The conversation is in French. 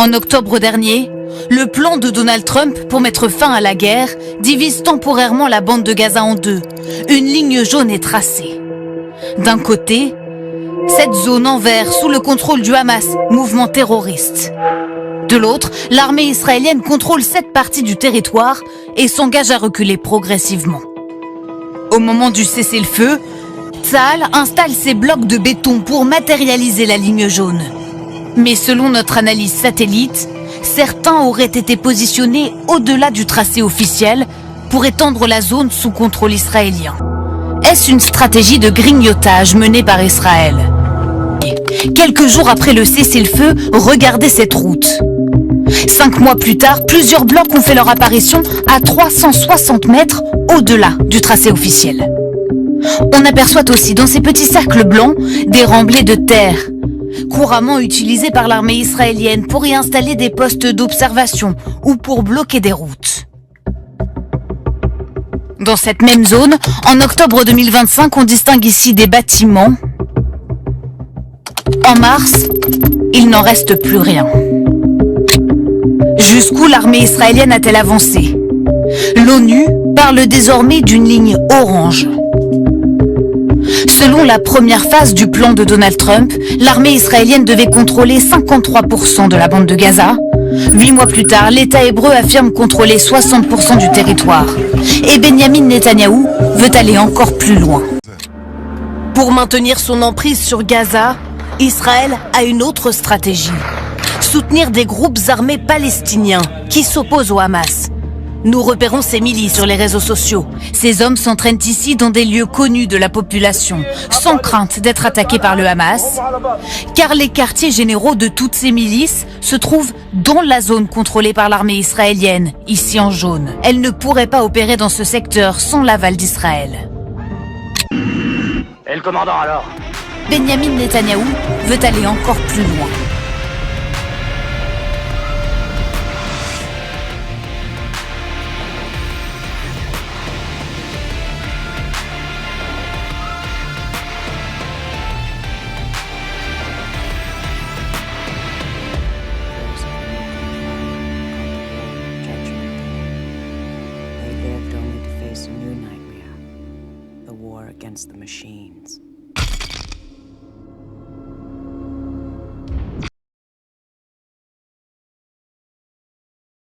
En octobre dernier, le plan de Donald Trump pour mettre fin à la guerre divise temporairement la bande de Gaza en deux. Une ligne jaune est tracée. D'un côté, cette zone en vert sous le contrôle du Hamas, mouvement terroriste. De l'autre, l'armée israélienne contrôle cette partie du territoire et s'engage à reculer progressivement. Au moment du cessez-le-feu, Tsahal installe ses blocs de béton pour matérialiser la ligne jaune. Mais selon notre analyse satellite, certains auraient été positionnés au-delà du tracé officiel pour étendre la zone sous contrôle israélien. Est-ce une stratégie de grignotage menée par Israël? Quelques jours après le cessez-le-feu, regardez cette route. 5 mois plus tard, plusieurs blocs ont fait leur apparition à 360 mètres au-delà du tracé officiel. On aperçoit aussi dans ces petits cercles blancs des remblais de terre, couramment utilisés par l'armée israélienne pour y installer des postes d'observation ou pour bloquer des routes. Dans cette même zone, en octobre 2025, on distingue ici des bâtiments. En mars, il n'en reste plus rien. Jusqu'où l'armée israélienne a-t-elle avancé? L'ONU parle désormais d'une ligne orange. Selon la première phase du plan de Donald Trump, l'armée israélienne devait contrôler 53% de la bande de Gaza. 8 mois plus tard, l'État hébreu affirme contrôler 60% du territoire. Et Benyamin Netanyahou veut aller encore plus loin. Pour maintenir son emprise sur Gaza, Israël a une autre stratégie. Soutenir des groupes armés palestiniens qui s'opposent au Hamas. Nous repérons ces milices sur les réseaux sociaux. Ces hommes s'entraînent ici dans des lieux connus de la population, sans crainte d'être attaqués par le Hamas, car les quartiers généraux de toutes ces milices se trouvent dans la zone contrôlée par l'armée israélienne, ici en jaune. Elle ne pourrait pas opérer dans ce secteur sans l'aval d'Israël. Et le commandant alors? Benyamin Netanyahou veut aller encore plus loin. They lived only to face a new nightmare, the war against the machines.